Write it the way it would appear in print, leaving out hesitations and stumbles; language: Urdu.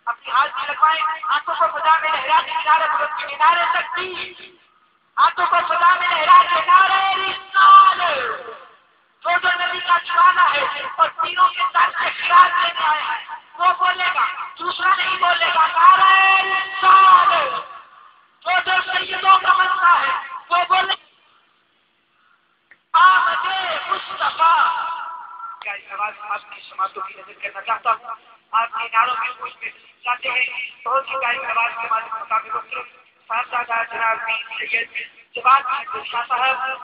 اپنی حاضری لگوائیں، آنکھوں کو خدا میں لہرا کے کنارے بلند کے کنارے تک دی، آنکھوں کو خدا میں لہرا کے نعرہ رسال جو نبی کا دیوانہ ہے اور تینوں کے سر سے خراج لینے آئے ہیں وہ بولے گا، دوسرا نہیں بولے گا، نعرہ رسال جو سیدوں کا مسئلہ ہے وہ بولے آمد مصطفیٰ. کیا اس آواز آپ کی سماعتوں کی نظر کرنا چاہتا ہوں. آپ کے نعروں میں کچھ میں چاہتے ہیں بہت ہی پیاری آواز کے مطابق جناب پیر سید جواد شاہ صاحب